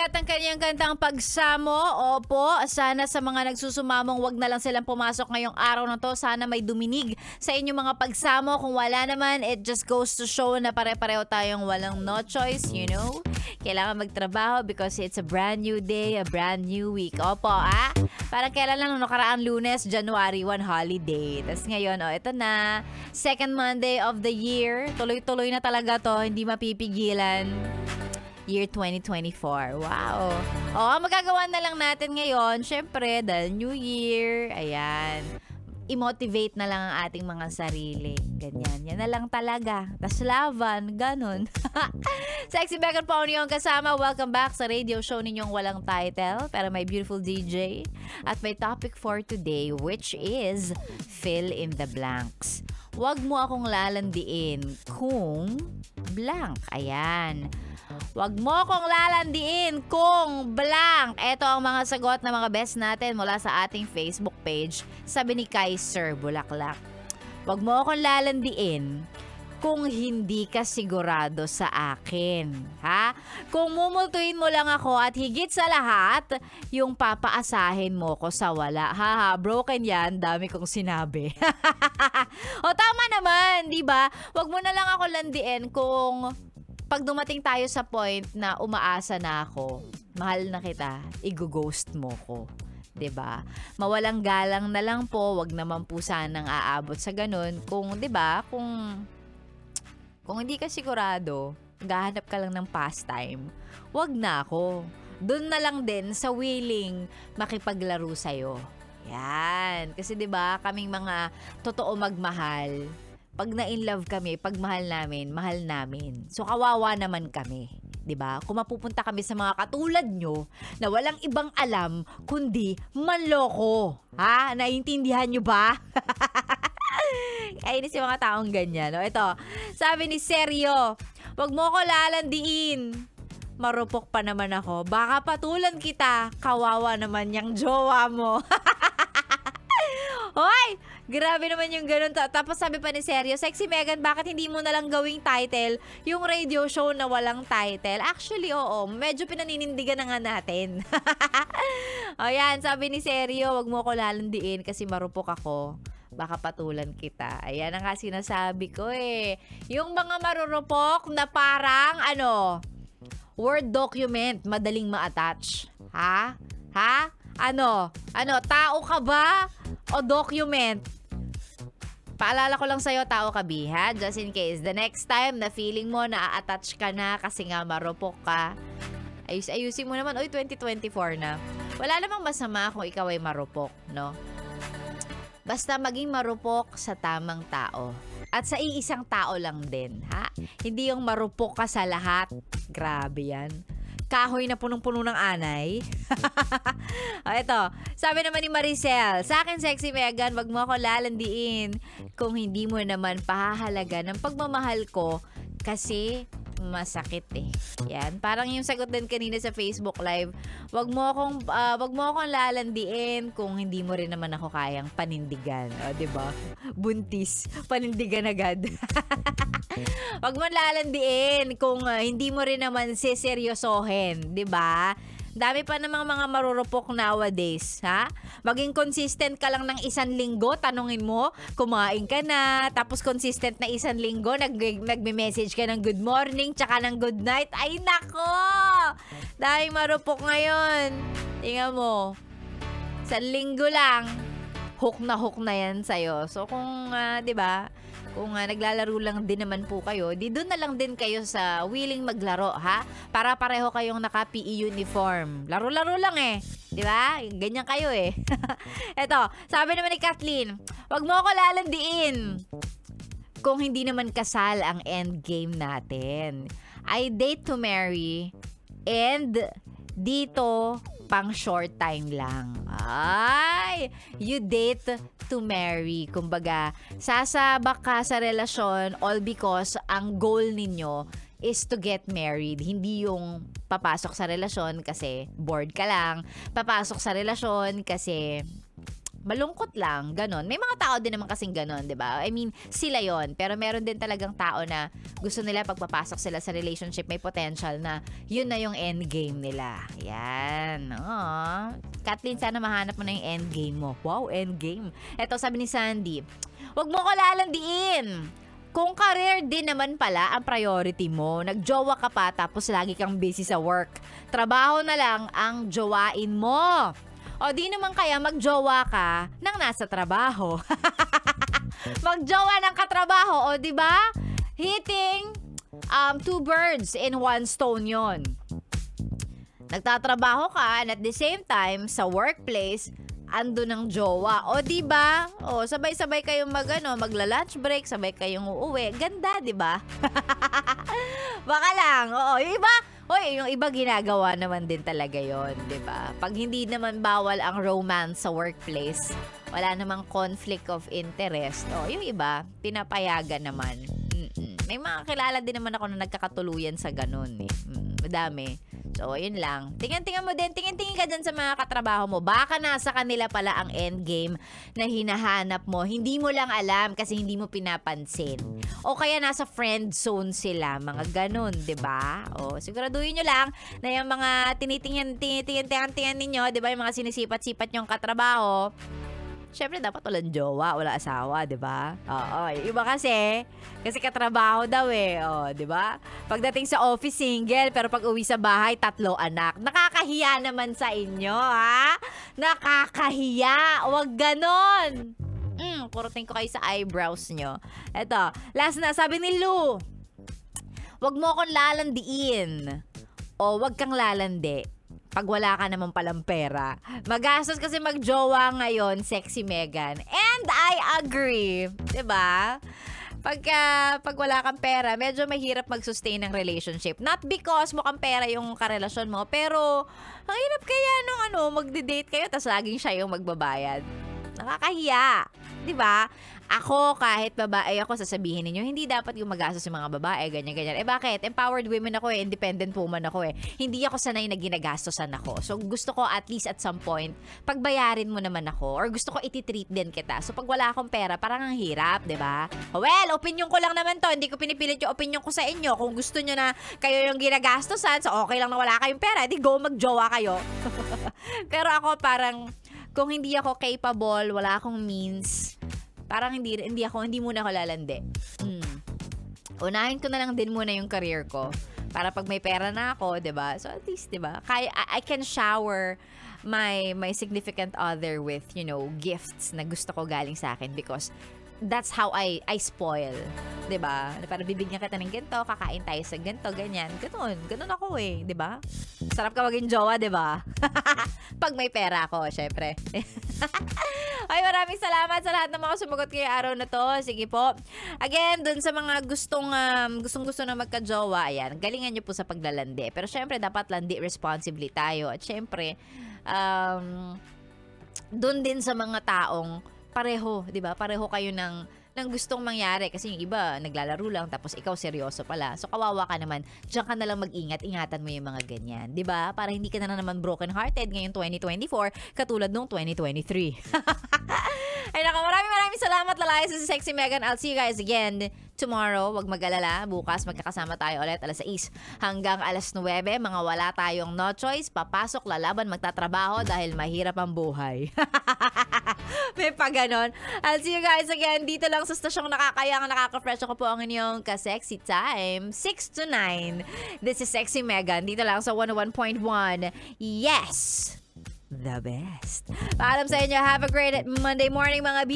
at ang kanyang kantang Pagsamo. Opo, sana sa mga nagsusumamong wag na lang silang pumasok ngayong araw na to. Sana may duminig sa inyong mga pagsamo. Kung wala naman, it just goes to show na pare-pareho tayong walang no choice, you know? Kailangan magtrabaho because it's a brand new day, a brand new week. Opo, Parang kailan lang nung nakaraang Lunes, January 1 holiday. Tapos ngayon, ito na. Second Monday of the year. Tuloy-tuloy na talaga to. Hindi mapipigilan. Year 2024. Wow. Magagawa na lang natin ngayon. Syempre, dahil New Year. Ayan. I-motivate na lang ang ating mga sarili. Ganyan. Yan na lang talaga. Tas laban. Ganon. Sexy Becca po yung kasama. Welcome back sa radio show ninyong walang title. Pero may beautiful DJ. At may topic for today, which is fill in the blanks. Huwag mo akong lalandiin kung blank. Ayan. Huwag mo akong lalandiin kung blank. Ito ang mga sagot na mga best natin mula sa ating Facebook page. Sabi ni Kaiser Bulaklak. Huwag mo akong lalandiin kung hindi ka sigurado sa akin. Ha? Kung mumultuin mo lang ako at higit sa lahat, yung papaasahin mo ko sa wala. Broken yan. Dami kong sinabi. Tama naman, di ba? Huwag mo na lang ako landiin kung pag dumating tayo sa point na umaasa na ako, mahal na kita, i-ghost mo ko. 'Di ba? Mawalang galang na lang po, wag naman po sanang aabot sa ganun. Kung 'di ba, kung hindi ka sigurado, gahanap ka lang ng pastime, wag na ako. Doon na lang din sa willing makipaglaro sa'yo. Yan. Kasi 'di ba, kaming mga totoo magmahal, pag na-in-love kami, pag mahal namin. So, kawawa naman kami. 'Di ba? Kung mapupunta kami sa mga katulad nyo na walang ibang alam kundi manloko. Naiintindihan nyo ba? Kainis yung mga taong ganyan. Ito, sabi ni Seryo, wag mo ko lalandiin. Marupok pa naman ako. Baka patulan kita. Kawawa naman yung jowa mo. Hoy! Grabe naman yung ganun. Tapos sabi pa ni Seryo, Sexy Megan, bakit hindi mo na lang gawing title yung radio show na walang title? Actually, oo. Medyo pinaninindigan na nga natin. Yan, sabi ni Seryo, wag mo ko lalandiin kasi marupok ako. Baka patulan kita. Ayan ang nga sinasabi ko eh. Yung mga marurupok na parang, Word document, madaling ma-attach. Ha? Tao ka ba? O document? Paalala ko lang sa'yo, tao ka, B, ha? Just in case. The next time na feeling mo na a-attach ka na kasi nga marupok ka, ayusin mo naman, 2024 na. Wala namang masama kung ikaw ay marupok, no? Basta maging marupok sa tamang tao. At sa iisang tao lang din, ha? Hindi yung marupok ka sa lahat. Grabe yan. Kahoy na punong-puno ng anay. Ito, sabi naman ni Maricel, sa akin, Sexy Megan, wag mo ako lalandiin kung hindi mo naman pahahalaga ng pagmamahal ko kasi masakit eh. Yan, parang yung sagot din kanina sa Facebook Live, wag mo akong lalandiin kung hindi mo rin naman ako kayang panindigan. O, 'di ba? Buntis, panindigan agad. Wag mo lalandiin kung hindi mo rin naman seseryosohin, 'di ba? Dami pa namang mga marurupok nowadays, ha? Maging consistent ka lang ng 1 linggo, tanungin mo, kumain ka na, tapos consistent na 1 linggo, nagme-message ka ng good morning, tsaka ng good night. Ay, nako! Daming marupok ngayon. Tingnan mo, 1 linggo lang, hook na yan sa'yo. So, kung, 'di ba? Kung naglalaro lang din naman po kayo, di doon na lang din kayo sa willing maglaro, ha? Para pareho kayong naka-PE uniform. Laro-laro lang eh. Di ba? Ganyan kayo eh. Eto, sabi naman ni Kathleen, wag mo ako lalandiin kung hindi naman kasal ang end game natin. I date to marry and dito pang short time lang. Ay, you date to marry. Kumbaga, sasabak ka sa relasyon all because ang goal ninyo is to get married. Hindi yung papasok sa relasyon kasi bored ka lang. Papasok sa relasyon kasi malungkot lang, ganon. May mga tao din naman kasing ganon, di ba? I mean, sila yon. Pero meron din talagang tao na gusto nila pagpapasok sila sa relationship, may potential na yun na yung endgame nila. Yan. Kathleen, sana mahanap mo na yung endgame mo. Wow, endgame. Eto, sabi ni Sandy, wag mo ko lalandiin. Kung career din naman pala ang priority mo, nagjowa ka pa tapos lagi kang busy sa work. Trabaho na lang ang jowain mo. O di naman kaya magjowa ka nang nasa trabaho. Magjowa ng katrabaho, o di ba? Hitting two birds in one stone yon. Nagtatrabaho ka and at the same time sa workplace ando ng jowa. O di ba? O sabay-sabay kayong magla-lunch break, sabay kayong uuwi. Ganda, di ba? Baka lang. Oo, yung iba ginagawa naman din talaga 'yon, 'di ba? Pag hindi naman bawal ang romance sa workplace, wala namang conflict of interest. Yung iba pinapayagan naman. May mga kilala din naman ako na nagkakatuluyan sa ganun eh. Madami. So, yun lang. Tingin-tingin mo din. Tingin-tingin ka dyan sa mga katrabaho mo. Baka nasa kanila pala ang endgame na hinahanap mo. Hindi mo lang alam kasi hindi mo pinapansin. O kaya nasa friend zone sila. Mga ganun, diba? O, siguraduhin nyo lang na yung mga tinitingin ninyo, diba? Yung mga sinisipat-sipat nyong katrabaho. Siyempre, dapat walang jowa, wala asawa, di ba? Oo, iba kasi katrabaho daw eh, di ba? Pagdating sa office, single, pero pag uwi sa bahay, 3 anak. Nakakahiya naman sa inyo, ha? Nakakahiya, wag ganon. Kurutin ko kayo sa eyebrows nyo. Eto, last na, sabi ni Lou, wag mo akong lalandiin. O wag kang lalandi. Pag wala ka naman palang pera. Magastos kasi magjowa ngayon, sexy Megan. And I agree. 'Di ba? Pag wala kang pera, medyo mahirap mag-sustain ng relationship. Not because mukhang pera yung karelasyon mo, pero ang hirap kaya nung magde-date kayo tapos laging siya yung magbabayad. Nakakahiya. 'Di ba? Ako, kahit babae ako, sasabihin ninyo, hindi dapat yung magastos yung mga babae, ganyan-ganyan. Bakit? Empowered women ako independent woman ako Hindi ako sanay na ginagastosan ako. So, gusto ko at least at some point, pagbayarin mo naman ako, or gusto ko ititreat din kita. So, pag wala akong pera, parang ang hirap, 'di ba? Well, opinion ko lang naman to. Hindi ko pinipilit yung opinion ko sa inyo. Kung gusto nyo na kayo yung ginagastosan, so okay lang na wala kayong pera, di go magjowa kayo. Pero ako parang, kung hindi ako capable, wala akong means, parang hindi muna ako lalandi. Unahin ko na lang din muna yung career ko para pag may pera na ako, 'di ba? So at least, 'di ba? I can shower my significant other with, gifts na gusto ko galing sa akin because that's how I spoil, 'di ba? Para bibigyan kita ng ganito, kakain tayo sa ganito, ganyan. Ganun ako 'di ba? Sarap ka maging jowa, 'di ba? Pag may pera ako, syempre. Ay, maraming salamat sa lahat ng mga sumagot kay araw na to. Sige po. Again, dun sa mga gustong-gusto na magka-jowa, ayan, galingan nyo po sa paglalandi. Pero syempre, dapat landi responsibly tayo. At syempre, dun din sa mga taong pareho, 'di ba? Pareho kayo ng gustong mangyari kasi yung iba naglalaro lang tapos ikaw seryoso pala. So kawawa ka naman. Diyan ka na lang mag-ingat, ingatan mo yung mga ganyan, 'di ba? Para hindi ka na naman broken hearted ngayong 2024 katulad nung 2023. Ay nako, maraming salamat lalay sa Sexy Megan. I'll see you guys again tomorrow. Wag mag-alala, bukas magkakasama tayo ulit alas 6 hanggang alas 9. Mga wala tayong no choice, papasok, lalaban, magtatrabaho dahil mahirap ang buhay. May pa ganon. I'll see you guys again dito lang sa stasyong nakakayang, nakaka-fresh. Ako po ang inyong ka-sexy time, 6 to 9. This is Sexy Megan dito lang sa 101.1. Yes! The best. Paalam sa inyo. Have a great Monday morning, mga B!